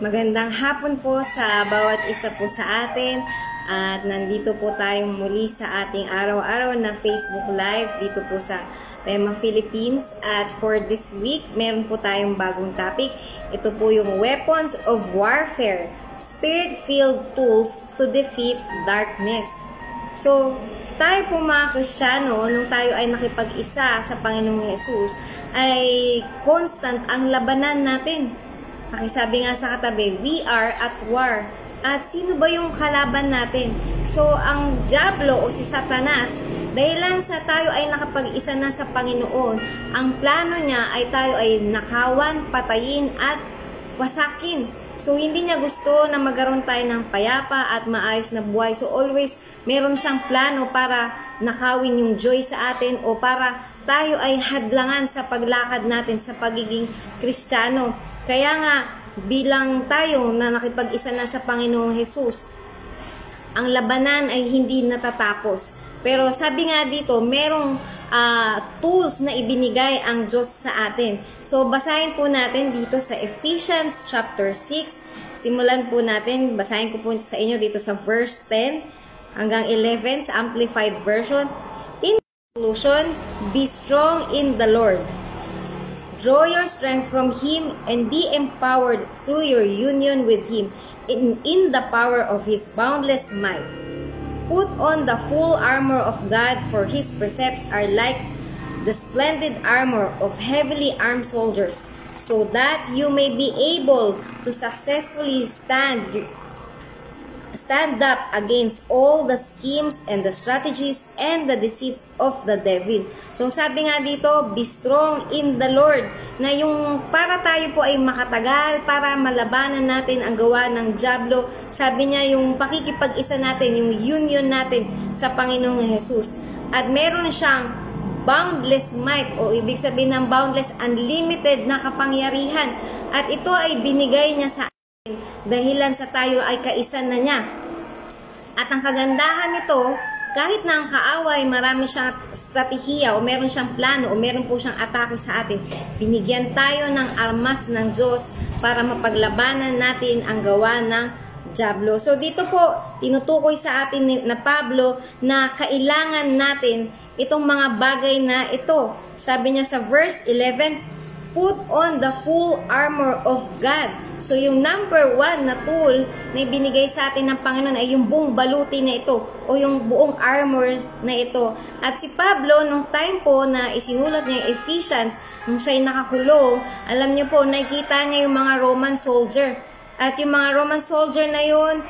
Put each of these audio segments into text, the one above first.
Magandang hapon po sa bawat isa po sa atin at nandito po tayo muli sa ating araw-araw na Facebook Live dito po sa Rema Philippines. At for this week, meron po tayong bagong topic. Ito po yung Weapons of Warfare, Spirit-Filled Tools to Defeat Darkness. So, tayo po mga Kristiyano, nung tayo ay nakipag-isa sa Panginoong Jesus, ay constant ang labanan natin. Sabi nga sa katabi, we are at war. At sino ba yung kalaban natin? So, ang Diablo o si Satanas, dahilan sa tayo ay nakapag-isa na sa Panginoon, ang plano niya ay tayo ay nakawan, patayin at wasakin. So, hindi niya gusto na magkaroon tayo ng payapa at maayos na buhay. So, always meron siyang plano para nakawin yung joy sa atin o para tayo ay hadlangan sa paglakad natin sa pagiging Kristiyano. Kaya nga, bilang tayo na nakipag-isa na sa Panginoong Jesus, ang labanan ay hindi natatapos. Pero sabi nga dito, merong tools na ibinigay ang Diyos sa atin. So, basahin po natin dito sa Ephesians chapter 6. Simulan po natin, basahin ko po sa inyo dito sa verse 10 hanggang 11 sa Amplified Version. In conclusion, be strong in the Lord. Draw your strength from Him and be empowered through your union with Him in the power of His boundless might. Put on the full armor of God, for His precepts are like the splendid armor of heavily armed soldiers, so that you may be able to successfully stand up against all the schemes and the strategies and the deceits of the devil. So sabi nga dito, be strong in the Lord, na yung para tayo po ay makatagal, para malabanan natin ang gawa ng Diablo. Sabi niya yung pakikipag-isa natin, yung union natin sa Panginoong Jesus. At meron siyang boundless might, o ibig sabihin ng boundless, unlimited na kapangyarihan. At ito ay binigay niya sa dahilan sa tayo ay kaisa na niya. At ang kagandahan nito, kahit na ang kaaway marami siyang strategiya o meron siyang plano o meron po siyang atake sa atin, binigyan tayo ng armas ng Diyos para mapaglabanan natin ang gawa ng Diablo. So dito po, tinutukoy sa atin na Pablo na kailangan natin itong mga bagay na ito. Sabi niya sa verse 11, put on the full armor of God. So, yung number 1 na tool na ibinigay sa atin ng Panginoon ay yung buong baluti na ito o yung buong armor na ito. At si Pablo, nung time po na isinulat niya yung Ephesians, nung siya'y nakakulong, alam niyo po, nakikita niya yung mga Roman soldier. At yung mga Roman soldier na yun,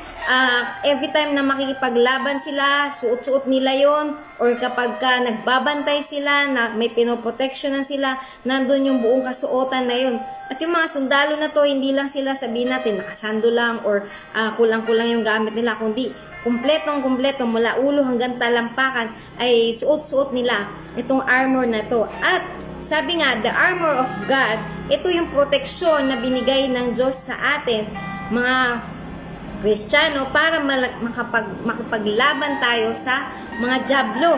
every time na makikipaglaban sila, suot-suot nila yun, or kapag nagbabantay sila, na may pinoprotectionan sila, nandun yung buong kasuotan na yun. At yung mga sundalo na to, hindi lang sila sabihin natin, nakasando lang, or kulang-kulang yung gamit nila, kundi kumpletong-kumpleto, mula ulo hanggang talampakan, ay suot-suot nila itong armor na to. At sabi nga, the armor of God, ito yung proteksyon na binigay ng Diyos sa atin, mga Kristiyano, para makapaglaban tayo sa mga Diablo.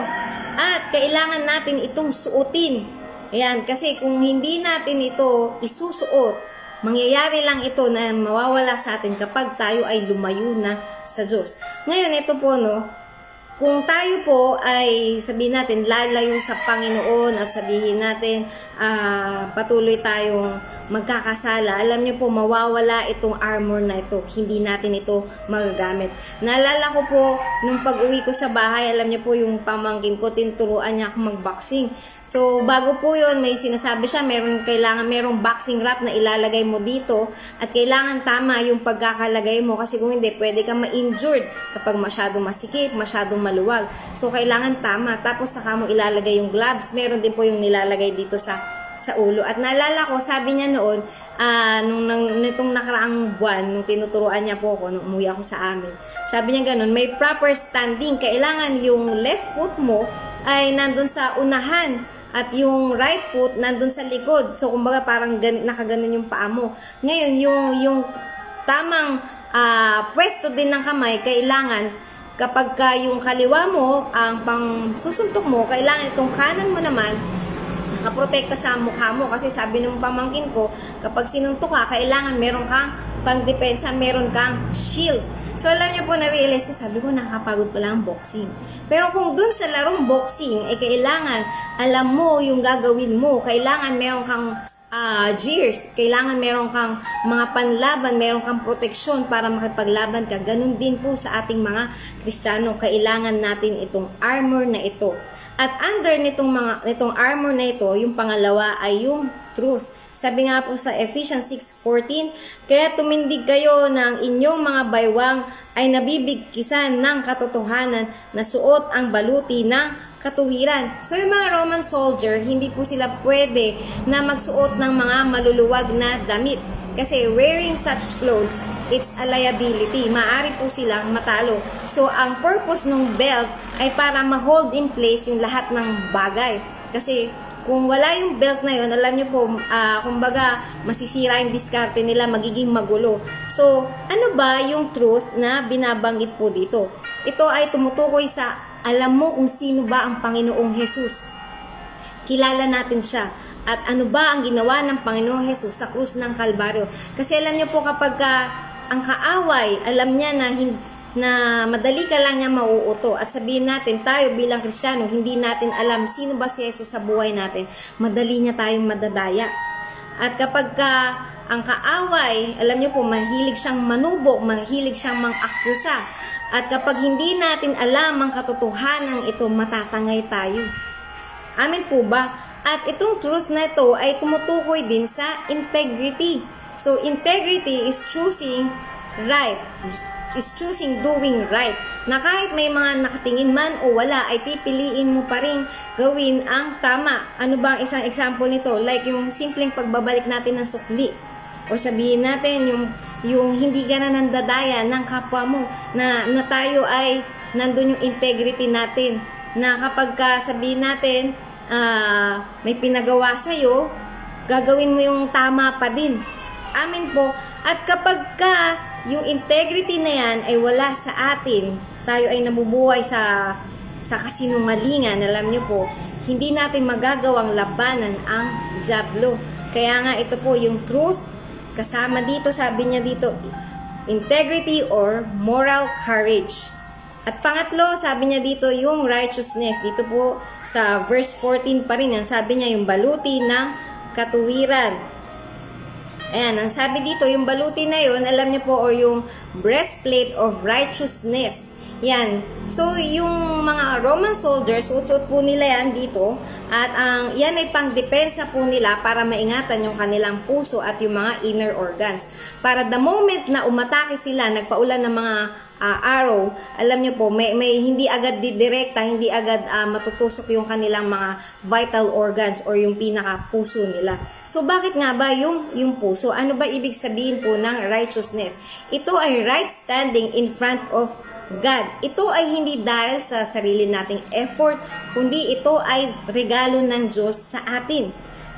At kailangan natin itong suotin. Ayan, kasi kung hindi natin ito isusuot, mangyayari lang ito na mawawala sa atin kapag tayo ay lumayo na sa Diyos. Ngayon, ito po, kung tayo po ay sabihin natin lalayo sa Panginoon at sabihin natin patuloy tayong magkakasala, alam niyo po mawawala itong armor na ito. Hindi natin ito magagamit. Naalala ko po nung pag-uwi ko sa bahay, alam niyo po yung pamangkin ko, tinuturuan niya ako mag-boxing. So bago po yun, may sinasabi siya, merong boxing wrap na ilalagay mo dito at kailangan tama yung pagkakalagay mo kasi kung hindi, pwede kang ma-injured kapag masyadong masikip, masyadong maluwag. So, kailangan tama. Tapos, saka mo ilalagay yung gloves. Meron din po yung nilalagay dito sa ulo. At naalala ko, sabi niya noon, nitong nakaraang buwan, nung tinuturuan niya po ako, nung umuwi ako sa amin, sabi niya ganun, may proper standing. Kailangan yung left foot mo ay nandun sa unahan at yung right foot nandun sa likod. So, kumbaga, parang nakaganon yung paa mo. Ngayon, yung tamang pwesto din ng kamay, kailangan kapag yung kaliwa mo, ang pang susuntok mo, kailangan itong kanan mo naman nakaprotekta sa mukha mo. Kasi sabi ng pamangkin ko, kapag sinuntok ka, kailangan meron kang pang-depensa, meron kang shield. So, alam niyo po, na-realize ko, sabi ko, nakakapagod pala ang boxing. Pero kung dun sa larong boxing, ay kailangan, alam mo yung gagawin mo, kailangan meron kang gears, kailangan meron kang mga panlaban, meron kang proteksyon para makipaglaban ka. Ganun din po sa ating mga Kristiyano, kailangan natin itong armor na ito. At under nitong armor na ito, yung pangalawa ay yung truth. Sabi nga po sa Ephesians 6:14, kaya tumindig kayo ng inyong mga baywang ay nabibigkisan ng katotohanan na suot ang baluti ng katuwiran. So yung mga Roman soldier, hindi po sila pwede na magsuot ng mga maluluwag na damit. Kasi wearing such clothes, it's a liability. Maaari po silang matalo. So ang purpose ng belt ay para ma-hold in place yung lahat ng bagay. Kasi kung wala yung belt na yun, alam niyo po, kumbaga, masisira yung diskarte nila, magiging magulo. So, ano ba yung truth na binabanggit po dito? Ito ay tumutukoy sa, alam mo kung sino ba ang Panginoong Jesus. Kilala natin siya. At ano ba ang ginawa ng Panginoong Jesus sa krus ng Kalbaryo? Kasi alam niyo po, kapag ang kaaway, alam niya na madali ka lang niya mauuto. At sabihin natin, tayo bilang Kristiyano, hindi natin alam sino ba si Jesus sa buhay natin. Madali niya tayong madadaya. At kapag ang kaaway, alam niyo po, mahilig siyang manubok, mahilig siyang mang-akusa. At kapag hindi natin alam ang katotohanan ito, matatangay tayo. Amin po ba? At itong truth na ito ay tumutukoy din sa integrity. So, integrity is choosing right. Is choosing doing right. Na kahit may mga nakatingin man o wala, ay pipiliin mo pa rin gawin ang tama. Ano ba ang isang example nito? Like yung simpleng pagbabalik natin ng sukli. O sabihin natin yung hindi ka na nandadaya ng kapwa mo. Na tayo ay nandun yung integrity natin. Na kapag sabihin natin may pinagawa sa'yo, gagawin mo yung tama pa din. Amin po. At kapag yung integrity na yan ay wala sa atin, tayo ay nabubuhay sa kasinungalingan, alam nyo po, hindi natin magagawang labanan ang dyablo. Kaya nga ito po yung truth, kasama dito, sabi niya dito, integrity or moral courage. At pangatlo, sabi niya dito yung righteousness. Dito po sa verse 14 pa rin yan, sabi niya yung baluti ng katuwiran. Ayan, ang sabi dito, yung baluti na yun, alam niyo po, or yung breastplate of righteousness. Yan. So, yung mga Roman soldiers, suot po nila yan dito. At yan ay pang-depensa po nila para maingatan yung kanilang puso at yung mga inner organs. Para the moment na umatake sila, nagpaulan ng mga arrow, alam niyo po, may hindi agad didirekta, hindi agad matutusok yung kanilang mga vital organs or yung pinaka-puso nila. So, bakit nga ba yung puso? Ano ba ibig sabihin po ng righteousness? Ito ay right standing in front of God. Ito ay hindi dahil sa sarili nating effort, kundi ito ay regalo ng Diyos sa atin.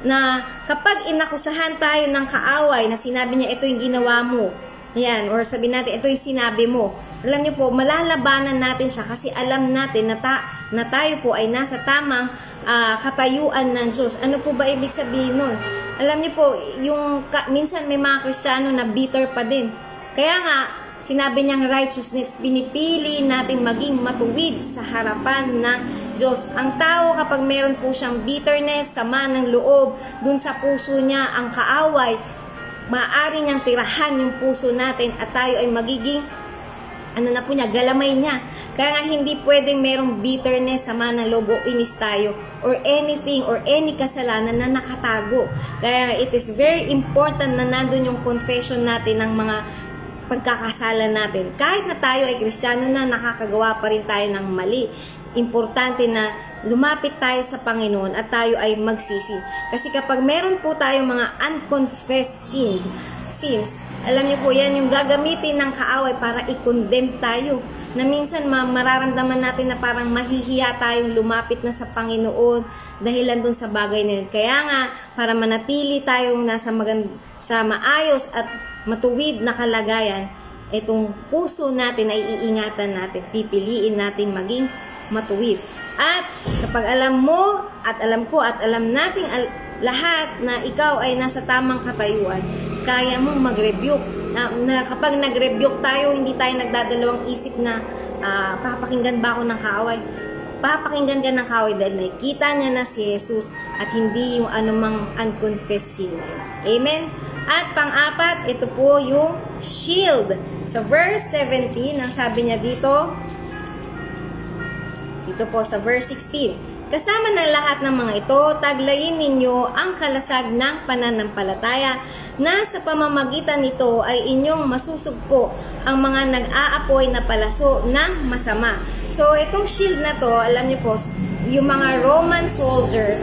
Na kapag inakusahan tayo ng kaaway na sinabi niya, ito yung ginawa mo, yan, or sabi natin, ito yung sinabi mo, alam niyo po, malalabanan natin siya kasi alam natin na tayo po ay nasa tamang katayuan ng Diyos. Ano po ba ibig sabihin nun? Alam niyo po, minsan may mga Kristiyano na bitter pa din. Kaya nga, sinabi niyang righteousness, pinipili natin maging matuwid sa harapan ng Diyos. Ang tao kapag meron po siyang bitterness, sama ng loob, dun sa puso niya, ang kaaway, maaari niyang tirahan yung puso natin at tayo ay magiging, galamay niya. Kaya nga hindi pwedeng merong bitterness, sama ng loob o inis tayo or anything or any kasalanan na nakatago. Kaya it is very important na nandun yung confession natin ng mga pagkakasala natin. Kahit na tayo ay Kristiyano na, nakakagawa pa rin tayo ng mali. Importante na lumapit tayo sa Panginoon at tayo ay magsisi. Kasi kapag meron po tayo mga unconfessed sins, alam niyo po yan yung gagamitin ng kaaway para i-condemn tayo. Na minsan mararamdaman natin na parang mahihiya tayong lumapit na sa Panginoon dahilan dun sa bagay na yun. Kaya nga, para manatili tayong sa maayos at matuwid na kalagayan, itong puso natin ay iingatan natin, pipiliin natin maging matuwid. At kapag alam mo at alam ko at alam nating lahat na ikaw ay nasa tamang katayuan, kaya mong mag-rebuke, na kapag nag-rebuke tayo, hindi tayo nagdadalawang isip na papakinggan ba ako ng kaaway? Papakinggan ka ng kaaway dahil nakikita niya na si Jesus at hindi yung anumang unconfessed sin. Amen? At pang-apat, ito po yung shield. Sa verse 17, ang sabi niya dito po sa verse 16, kasama ng lahat ng mga ito, taglayin ninyo ang kalasag ng pananampalataya na sa pamamagitan nito ay inyong masusugpo ang mga nag-aapoy na palaso ng masama. So, itong shield na to, alam niyo po, yung mga Roman soldier,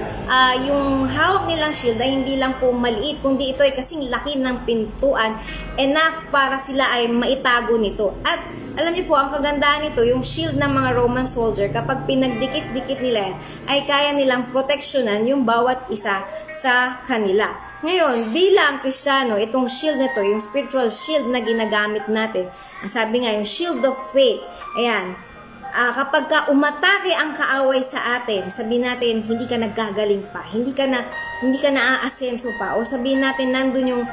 yung hawak nilang shield ay hindi lang po maliit, kundi ito ay kasing laki ng pintuan, enough para sila ay maitago nito. At alam niyo po, ang kagandahan nito, yung shield ng mga Roman soldier, kapag pinagdikit-dikit nila yan, ay kaya nilang proteksyonan yung bawat isa sa kanila. Ngayon, bilang Kristiyano, itong shield na to, yung spiritual shield na ginagamit natin, ang sabi nga, yung shield of faith, ayan, kapag ka umatake ang kaaway sa atin, sabihin natin, hindi ka naggagaling pa, hindi ka na aasenso pa, o sabihin natin, nandun yung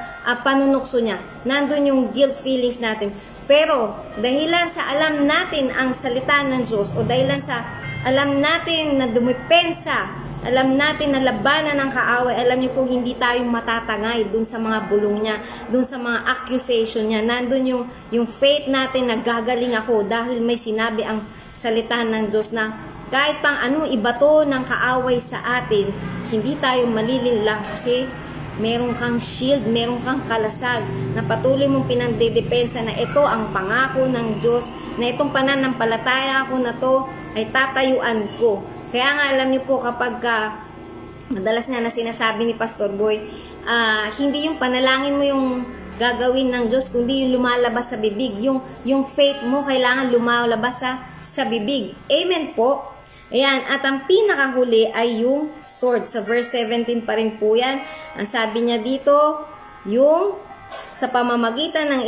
panunukso niya, nandun yung guilt feelings natin. Pero, dahilan sa alam natin ang salita ng Diyos, o dahilan sa alam natin na dumipensa, alam natin na labanan ng kaaway, alam niyo po, hindi tayo matatangay dun sa mga bulong niya, dun sa mga accusation niya. Nandun yung faith natin na gagaling ako dahil may sinabi ang salita ng Diyos na kahit pang anong ibato ng kaaway sa atin, hindi tayo malilinlang kasi meron kang shield, meron kang kalasag na patuloy mong pinandedepensa na ito ang pangako ng Diyos, na itong pananampalataya ko na to ay tatayuan ko. Kaya nga alam niyo po kapag madalas nga na sinasabi ni Pastor Boy, hindi yung panalangin mo yung gagawin ng Diyos, kundi yung lumalabas sa bibig. Yung faith mo kailangan lumalabas sa bibig. Amen po. Ayan, at ang pinakahuli ay yung sword. Sa verse 17 pa rin po yan. Ang sabi niya dito, yung sa pamamagitan ng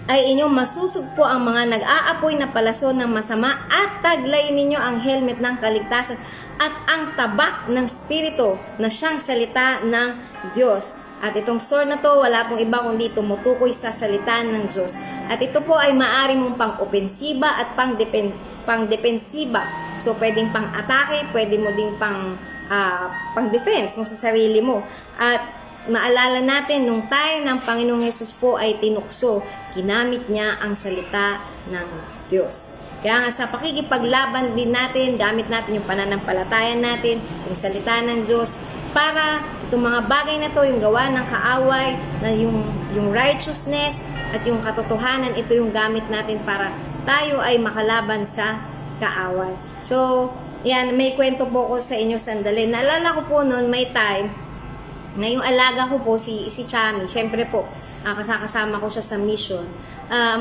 inyong masusugpo ang mga nag-aapoy na palaso ng masama at taglay ninyo ang helmet ng kaligtasan at ang tabak ng Espiritu na siyang salita ng Diyos. At itong sword na to, wala pong iba kundi tumutukoy sa salita ng Diyos. At ito po ay maaari mong pang-opensiba at pang-depensiba. So, pwedeng pang-atake, pwede mo ding pang-defense mo sa sarili mo. At maalala natin, nung time ng Panginoong Hesus po ay tinukso, ginamit niya ang salita ng Diyos. Kaya nga sa pakikipaglaban din natin, gamit natin yung pananampalataya natin, yung salita ng Diyos, para itong mga bagay na to, yung gawa ng kaaway, na yung righteousness at yung katotohanan, ito yung gamit natin para tayo ay makalaban sa kaaway. So, yan, may kwento po ko sa inyo sandali. Naalala ko po noon, may time na yung alaga ko po, si Chami, syempre po, kasama ko siya sa mission.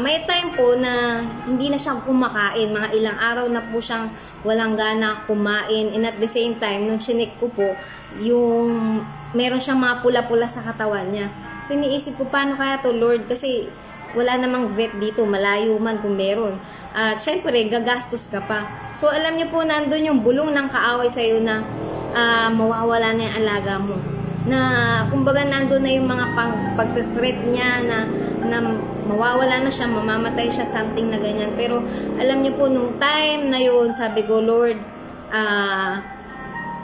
May time po na hindi na siyang kumakain, mga ilang araw na po siyang walang gana kumain, and at the same time, nung chinik ko po, yung meron siyang mga pula-pula sa katawan niya. So, iniisip ko, paano kaya to, Lord? Kasi wala namang vet dito, malayo man kung meron. At syempre, gagastos ka pa. So, alam niyo po, nandun yung bulong ng kaaway sa'yo na mawawala na yung alaga mo. Na, kumbaga, nandun na yung mga pag-threat niya na mawawala na siya, mamamatay siya, something na ganyan. Pero, alam niyo po, nung time na yun, sabi ko, Lord,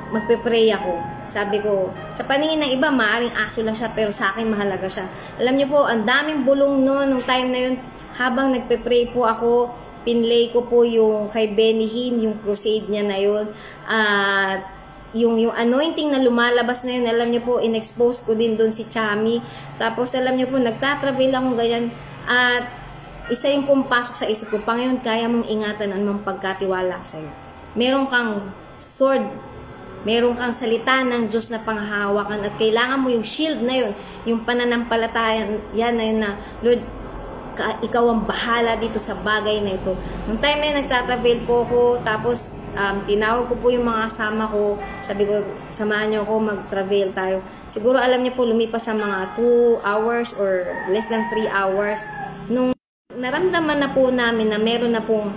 magpe-pray ako. Sabi ko, sa paningin ng iba, maaring aso lang siya, pero sa akin mahalaga siya. Alam niyo po, ang daming bulong noon, nung time na yun, habang nagpe-pray po ako, pinlay ko po yung kay Benny Hinn, yung crusade niya na yun. At yung anointing na lumalabas na yun, alam niyo po, in-expose ko din doon si Chami. Tapos alam niyo po, nagtatravel akong ganyan. At isa yung pumpasok sa isip ko, Panginoon, kaya mong ingatan anumang pagkatiwala ko sa'yo. Meron kang sword, meron kang salita ng Diyos na panghahawakan at kailangan mo yung shield na yun, yung pananampalataya yan na yun na, Lord, ikaw ang bahala dito sa bagay na ito. Nung time na nagtatravel po ako, tapos tinawag ko po yung mga kasama ko, sabi ko, samahan niyo ako, mag-travel tayo. Siguro alam niyo po, lumipas sa mga 2 hours or less than 3 hours. Nung naramdaman na po namin na meron na pong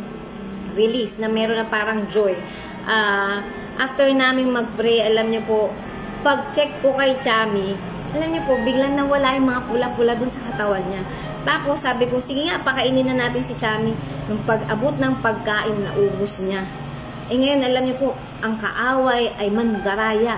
release, na meron na parang joy. After namin mag-pray, alam niyo po, pag-check ko kay Chami, alam niyo po, biglang nawala yung mga pula-pula dun sa katawan niya. Tapos sabi ko, sige nga, pakainin na natin si Chami. Nung pag-abot ng pagkain, naubos niya. Ngayon, alam niyo po, ang kaaway ay mandaraya.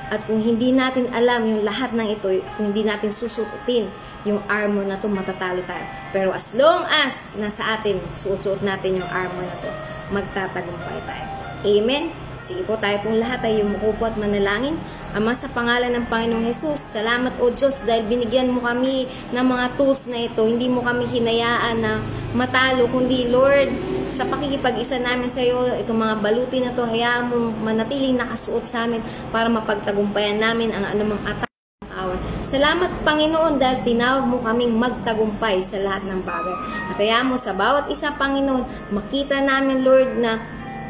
At kung hindi natin alam yung lahat ng ito, kung hindi natin susuotin yung armor na to, matatalo tayo. Pero as long as nasa atin, suot-suot natin yung armor na to, magtatagumpay tayo. Amen? Sige po, tayo pong lahat ay yumuko po at manalangin. Ama, sa pangalan ng Panginoong Jesus, salamat o Diyos dahil binigyan mo kami ng mga tools na ito. Hindi mo kami hinayaan na matalo, kundi Lord, sa pakikipag-isa namin sa iyo, itong mga baluti na ito, hayaan mo manatiling nakasuot sa amin para mapagtagumpayan namin ang anumang attack ng kaaway. Salamat Panginoon dahil tinawag mo kaming magtagumpay sa lahat ng bagay. At hayaan mo sa bawat isa, Panginoon, makita namin Lord na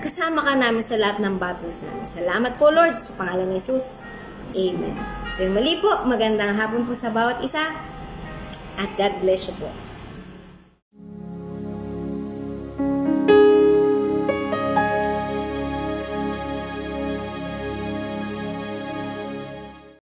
kasama ka namin sa lahat ng battles namin. Salamat po Lord sa pangalan ni Jesus. Amen. So muli po, magandang hapon po sa bawat isa at God bless you po.